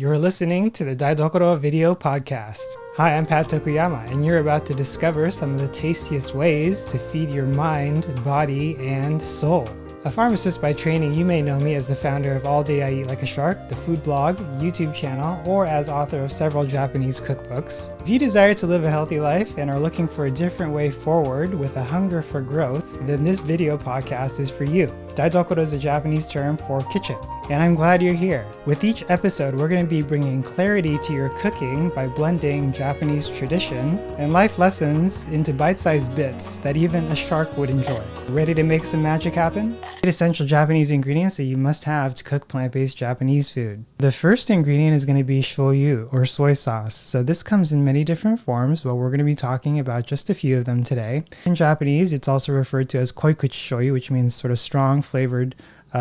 You're listening to the Daidokoro video podcast. Hi, I'm Pat Tokuyama, and you're about to discover some of the tastiest ways to feed your mind, body, and soul. A pharmacist by training, you may know me as the founder of All Day I Eat Like a Shark, the food blog, YouTube channel, or as author of several Japanese cookbooks. If you desire to live a healthy life and are looking for a different way forward with a hunger for growth, then this video podcast is for you. Daidokoro is a Japanese term for kitchen, and I'm glad you're here. With each episode, we're going to be bringing clarity to your cooking by blending Japanese tradition and life lessons into bite-sized bits that even a shark would enjoy. Ready to make some magic happen? 8 essential Japanese ingredients that you must have to cook plant-based Japanese food. The first ingredient is going to be shoyu, or soy sauce. So this comes in many different forms, but we're going to be talking about just a few of them today. In Japanese, it's also referred to as koikuchi shoyu, which means sort of strong flavored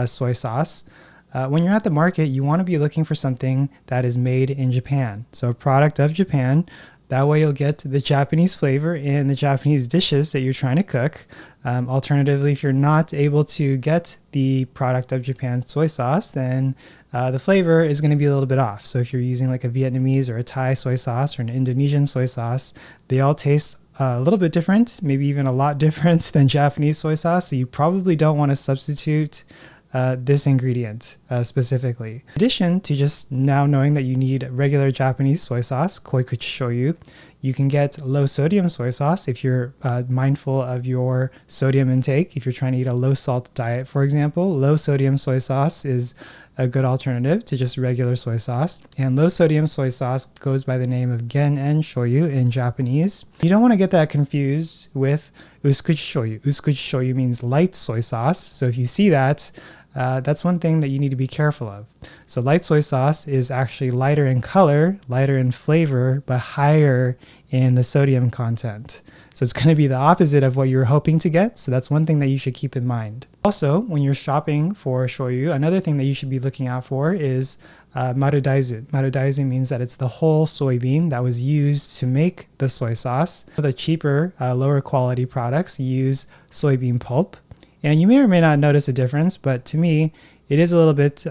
soy sauce. When you're at the market, you want to be looking for something that is made in Japan. So a product of Japan. That way you'll get the Japanese flavor in the Japanese dishes that you're trying to cook. Alternatively, if you're not able to get the product of Japan soy sauce, then the flavor is going to be a little bit off. So if you're using like a Vietnamese or a Thai soy sauce or an Indonesian soy sauce, they all taste a little bit different, maybe even a lot different than Japanese soy sauce. So you probably don't want to substitute this ingredient specifically. In addition to just now knowing that you need regular Japanese soy sauce, koikuchi shoyu, you can get low sodium soy sauce if you're mindful of your sodium intake. If you're trying to eat a low salt diet, for example, low sodium soy sauce is a good alternative to just regular soy sauce. And low sodium soy sauce goes by the name of gen-en shoyu in Japanese. You don't want to get that confused with usukuchi shoyu. Usukuchi shoyu means light soy sauce. So if you see that, that's one thing that you need to be careful of. So light soy sauce is actually lighter in color, lighter in flavor, but higher in the sodium content. So it's going to be the opposite of what you're hoping to get. So that's one thing that you should keep in mind. Also, when you're shopping for shoyu, another thing that you should be looking out for is marudaizu. Marudaizu means that it's the whole soybean that was used to make the soy sauce. The cheaper, lower quality products use soybean pulp. And you may or may not notice a difference, but to me, it is a little bit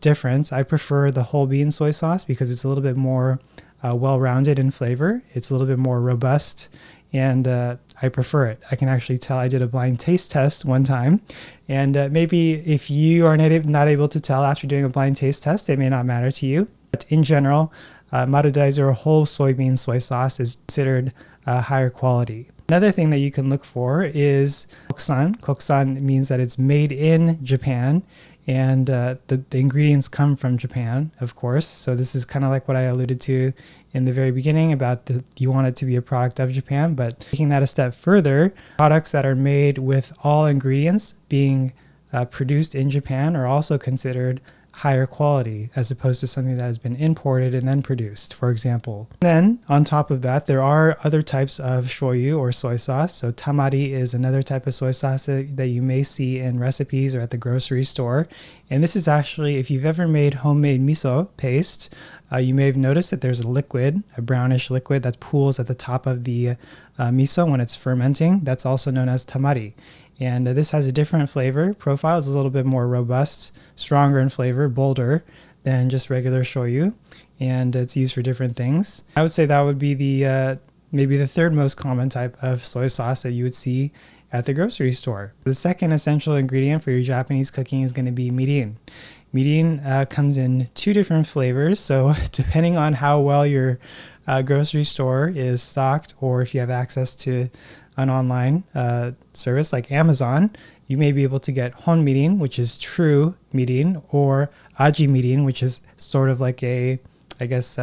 different. I prefer the whole bean soy sauce because it's a little bit more well-rounded in flavor. It's a little bit more robust, and I prefer it. I can actually tell. I did a blind taste test one time, and maybe if you are not able to tell after doing a blind taste test, it may not matter to you. But in general, marudaizu, or whole soybean soy sauce, is considered higher quality. Another thing that you can look for is kokusan. Kokusan means that it's made in Japan, and the ingredients come from Japan, of course. So this is kind of like what I alluded to in the very beginning about you want it to be a product of Japan, but taking that a step further, products that are made with all ingredients being produced in Japan are also considered higher quality as opposed to something that has been imported and then produced, for example. Then on top of that, there are other types of shoyu or soy sauce. So tamari is another type of soy sauce that you may see in recipes or at the grocery store. And this is actually, if you've ever made homemade miso paste, you may have noticed that there's a liquid, a brownish liquid that pools at the top of the miso when it's fermenting. That's also known as tamari. And this has a different flavor profile. It's a little bit more robust, stronger in flavor, bolder than just regular shoyu. And it's used for different things. I would say that would be the maybe the third most common type of soy sauce that you would see at the grocery store. The second essential ingredient for your Japanese cooking is going to be mirin. Mirin comes in 2 different flavors. So depending on how well your grocery store is stocked, or if you have access to an online service like Amazon, you may be able to get Hon Medium, which is true mirin, or aji mirin, which is sort of like a, I guess,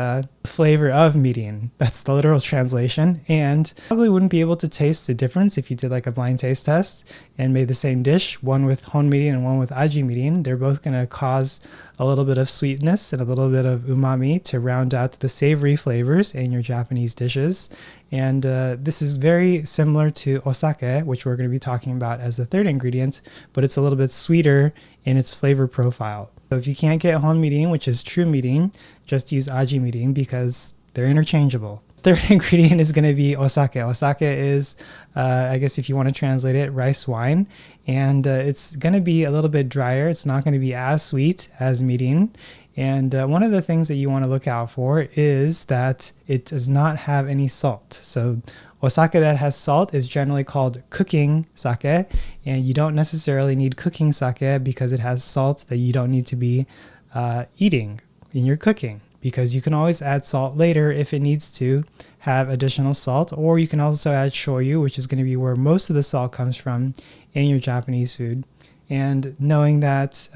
flavor of mirin. That's the literal translation. And probably wouldn't be able to taste the difference if you did like a blind taste test and made the same dish, one with Hon Medium and one with aji mirin. They're both going to cause a little bit of sweetness and a little bit of umami to round out the savory flavors in your Japanese dishes. And this is very similar to osake, which we're going to be talking about as the third ingredient, but it's a little bit sweeter in its flavor profile. So if you can't get Hon Medium, which is true mirin, just use aji mirin because they're interchangeable. Third ingredient is going to be osake. Osake is, I guess if you want to translate it, rice wine. And it's going to be a little bit drier. It's not going to be as sweet as mirin. And one of the things that you want to look out for is that it does not have any salt. So osake that has salt is generally called cooking sake, and you don't necessarily need cooking sake because it has salt that you don't need to be eating in your cooking, because you can always add salt later if it needs to have additional salt, or you can also add shoyu, which is going to be where most of the salt comes from in your Japanese food. And knowing that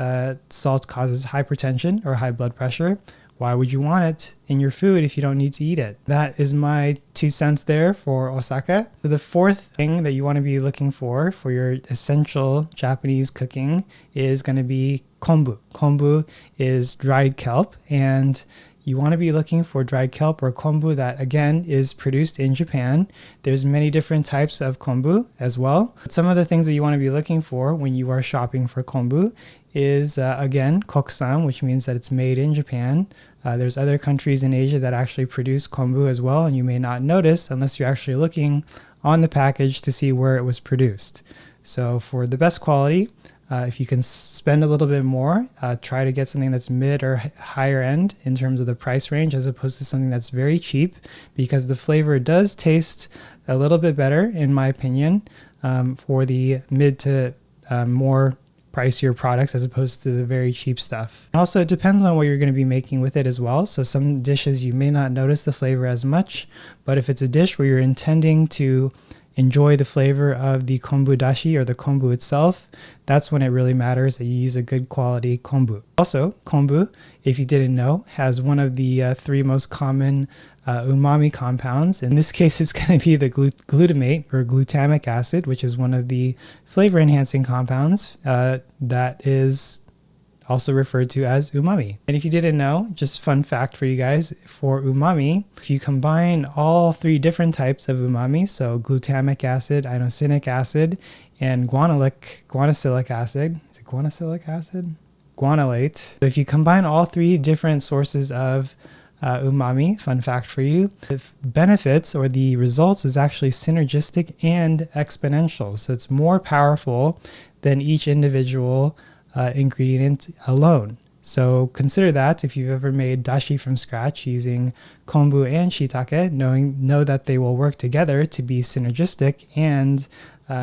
salt causes hypertension or high blood pressure, why would you want it in your food if you don't need to eat it? That is my 2 cents there for osake. So the fourth thing that you want to be looking for your essential Japanese cooking is going to be kombu. Kombu is dried kelp, and you want to be looking for dried kelp or kombu that, again, is produced in Japan. There's many different types of kombu as well. Some of the things that you want to be looking for when you are shopping for kombu is, again, kokusan, which means that it's made in Japan. There's other countries in Asia that actually produce kombu as well, and you may not notice unless you're actually looking on the package to see where it was produced. So for the best quality, if you can spend a little bit more, try to get something that's mid or higher end in terms of the price range, as opposed to something that's very cheap, because the flavor does taste a little bit better, in my opinion, for the mid to more pricier products as opposed to the very cheap stuff. Also, it depends on what you're going to be making with it as well. So some dishes you may not notice the flavor as much, but if it's a dish where you're intending to enjoy the flavor of the kombu dashi or the kombu itself, that's when it really matters that you use a good quality kombu. Also, kombu, if you didn't know, has one of the 3 most common umami compounds. In this case, it's going to be the glutamate or glutamic acid, which is one of the flavor enhancing compounds that is also referred to as umami. And if you didn't know, just fun fact for you guys, for umami, if you combine all 3 different types of umami, so glutamic acid, inosinic acid, and guanosylic acid, is it guanosylic acid? Guanylate. So if you combine all 3 different sources of umami, fun fact for you, the benefits or the results is actually synergistic and exponential. So it's more powerful than each individual ingredient alone. So consider that if you've ever made dashi from scratch using kombu and shitake, know that they will work together to be synergistic and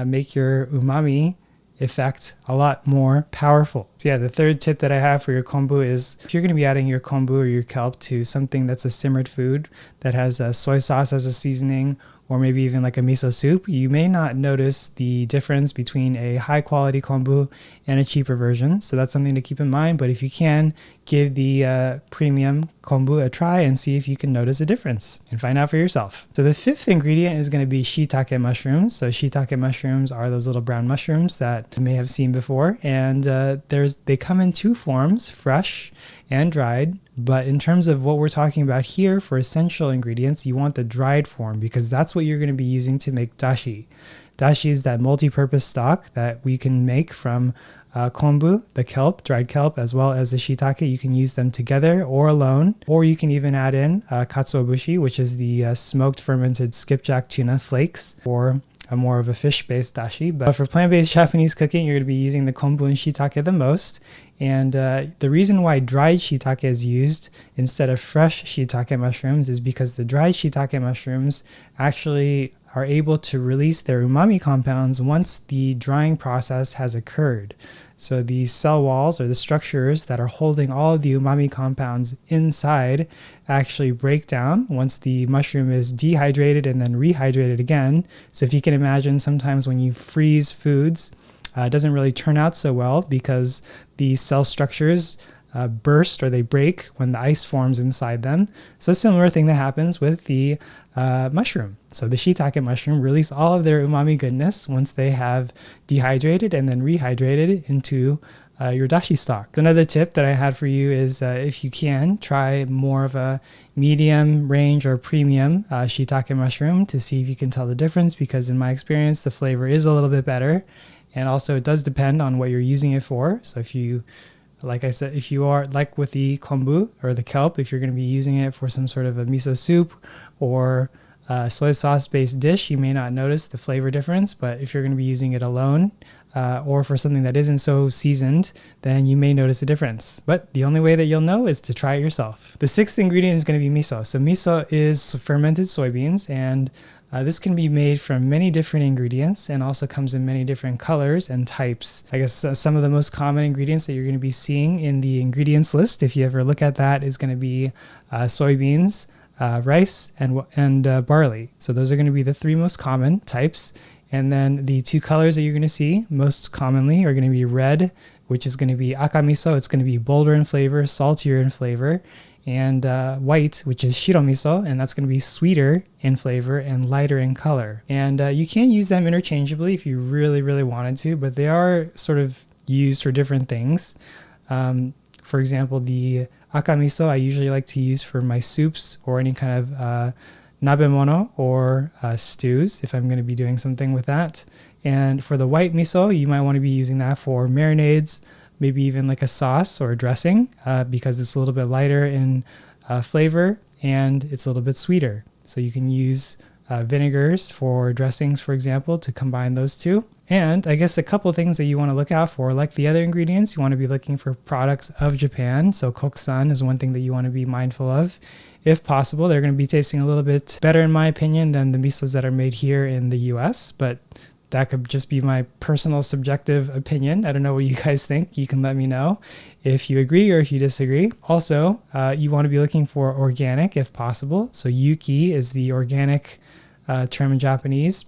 make your umami effect a lot more powerful. So yeah, the third tip that I have for your kombu is if you're going to be adding your kombu or your kelp to something that's a simmered food that has soy sauce as a seasoning, or maybe even like a miso soup, you may not notice the difference between a high quality kombu and a cheaper version. So that's something to keep in mind. But if you can, give the premium kombu a try and see if you can notice a difference and find out for yourself. So the 5th ingredient is going to be shitake mushrooms. So shitake mushrooms are those little brown mushrooms that you may have seen before. And they come in 2 forms, fresh and dried. But in terms of what we're talking about here for essential ingredients, you want the dried form, because that's what you're going to be using to make dashi. Dashi is that multi-purpose stock that we can make from kombu, the kelp, dried kelp, as well as the shiitake. You can use them together or alone, or you can even add in katsuobushi, which is the smoked fermented skipjack tuna flakes, or more of a fish-based dashi. But for plant-based Japanese cooking, you're going to be using the kombu and shiitake the most. And the reason why dried shiitake is used instead of fresh shiitake mushrooms is because the dried shiitake mushrooms actually are able to release their umami compounds once the drying process has occurred. So the cell walls or the structures that are holding all of the umami compounds inside actually break down once the mushroom is dehydrated and then rehydrated again. So if you can imagine, sometimes when you freeze foods, it doesn't really turn out so well because the cell structures burst or they break when the ice forms inside them. So a similar thing that happens with the mushroom. So the shiitake mushroom release all of their umami goodness once they have dehydrated and then rehydrated into your dashi stock. Another tip that I had for you is if you can, try more of a medium range or premium shiitake mushroom to see if you can tell the difference, because in my experience the flavor is a little bit better. And also it does depend on what you're using it for. So if you, like I said, if you are like with the kombu or the kelp, if you're going to be using it for some sort of a miso soup or soy sauce based dish, you may not notice the flavor difference. But if you're going to be using it alone, or for something that isn't so seasoned, then you may notice a difference. But the only way that you'll know is to try it yourself. The sixth ingredient is going to be miso. So miso is fermented soybeans, and this can be made from many different ingredients and also comes in many different colors and types. I guess some of the most common ingredients that you're going to be seeing in the ingredients list, if you ever look at that, is going to be soybeans, rice, and barley. So those are going to be the three most common types. And then the two colors that you're going to see most commonly are going to be red, which is going to be aka miso. It's going to be bolder in flavor, saltier in flavor. And white, which is shiro miso, and that's going to be sweeter in flavor and lighter in color. And you can use them interchangeably if you really, really wanted to, but they are sort of used for different things. For example, the aka miso I usually like to use for my soups or any kind of nabemono or stews if I'm going to be doing something with that. And for the white miso, you might want to be using that for marinades, maybe even like a sauce or a dressing, because it's a little bit lighter in flavor and it's a little bit sweeter. So you can use vinegars for dressings, for example, to combine those two. And I guess a couple things that you want to look out for, like the other ingredients, you want to be looking for products of Japan. So kokusan is one thing that you want to be mindful of. If possible, they're going to be tasting a little bit better, in my opinion, than the misos that are made here in the US, but that could just be my personal subjective opinion. I don't know what you guys think. You can let me know if you agree or if you disagree. Also, you want to be looking for organic if possible. So yuki is the organic term in Japanese.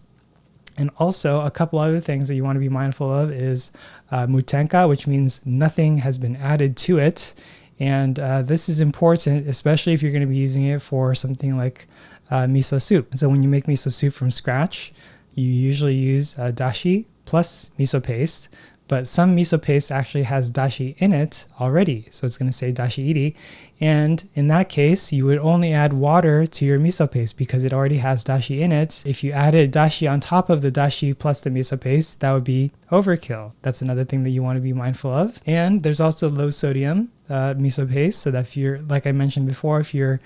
And also a couple other things that you want to be mindful of is mutenka, which means nothing has been added to it. And this is important, especially if you're going to be using it for something like miso soup. So when you make miso soup from scratch, you usually use dashi plus miso paste, but some miso paste actually has dashi in it already. So it's going to say dashi iri. And in that case, you would only add water to your miso paste because it already has dashi in it. If you added dashi on top of the dashi plus the miso paste, that would be overkill. That's another thing that you want to be mindful of. And there's also low sodium miso paste. So that if you're, like I mentioned before, if you're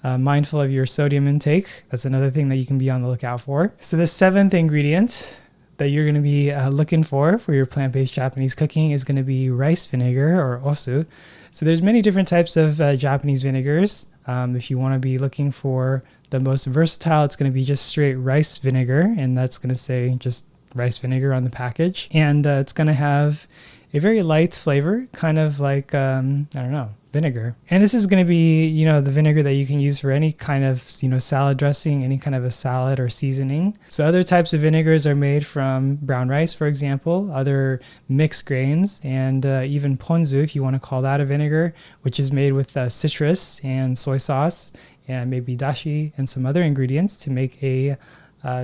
mindful of your sodium intake, that's another thing that you can be on the lookout for. So the seventh ingredient that you're going to be looking for your plant-based Japanese cooking is going to be rice vinegar, or osu. So there's many different types of Japanese vinegars. If you want to be looking for the most versatile, it's going to be just straight rice vinegar, and that's going to say just rice vinegar on the package. And it's going to have a very light flavor, kind of like, I don't know, vinegar. And this is going to be, the vinegar that you can use for any kind of, salad dressing, any kind of a salad or seasoning. So other types of vinegars are made from brown rice, for example, other mixed grains, and even ponzu, if you want to call that a vinegar, which is made with citrus and soy sauce and maybe dashi and some other ingredients to make a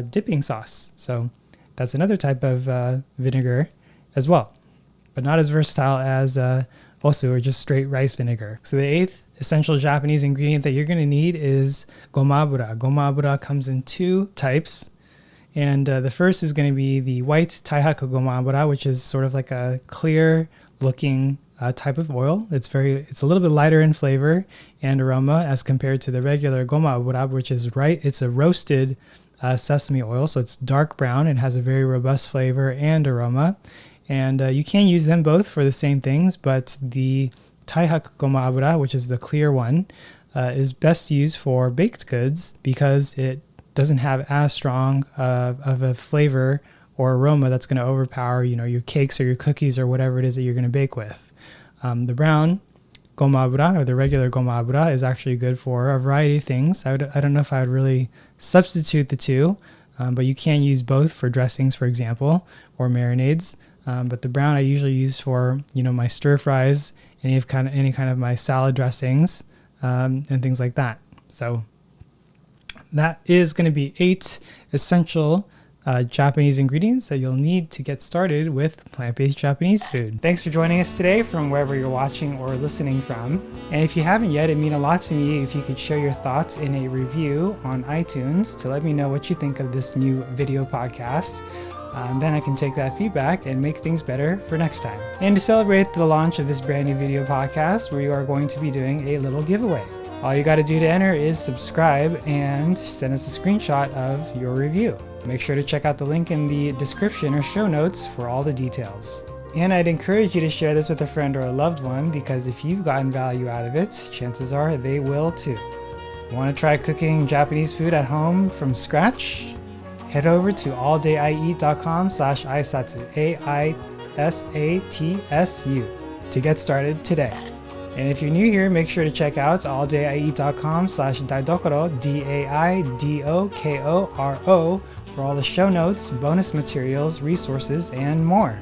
dipping sauce. So that's another type of vinegar as well, but not as versatile as osu, or just straight rice vinegar. So the eighth essential Japanese ingredient that you're going to need is Gomabra. Gomabra comes in two types. And the first is going to be the white Taihaku Gomabra, which is sort of like a clear looking type of oil. It's a little bit lighter in flavor and aroma as compared to the regular Gomabra, which is it's a roasted sesame oil. So it's dark brown and has a very robust flavor and aroma. And you can use them both for the same things, but the Taihaku Gomabra, which is the clear one, is best used for baked goods because it doesn't have as strong of a flavor or aroma that's going to overpower, your cakes or your cookies or whatever it is that you're going to bake with. The brown Gomabra, or the regular Gomabra, is actually good for a variety of things. I don't know if I would really substitute the two, but you can use both for dressings, for example, or marinades. But the brown I usually use for, my stir fries, any kind of my salad dressings, and things like that. So that is going to be 8 essential Japanese ingredients that you'll need to get started with plant-based Japanese food. Thanks for joining us today from wherever you're watching or listening from. And if you haven't yet, it'd mean a lot to me if you could share your thoughts in a review on iTunes to let me know what you think of this new video podcast. Then I can take that feedback and make things better for next time. And to celebrate the launch of this brand new video podcast, we are going to be doing a little giveaway. All you got to do to enter is subscribe and send us a screenshot of your review. Make sure to check out the link in the description or show notes for all the details. And I'd encourage you to share this with a friend or a loved one, because if you've gotten value out of it, chances are they will too. Want to try cooking Japanese food at home from scratch? Head over to alldayieat.com/aisatsu, AISATSU, to get started today. And if you're new here, make sure to check out alldayieat.com/daidokoro, DAIDOKORO, for all the show notes, bonus materials, resources, and more.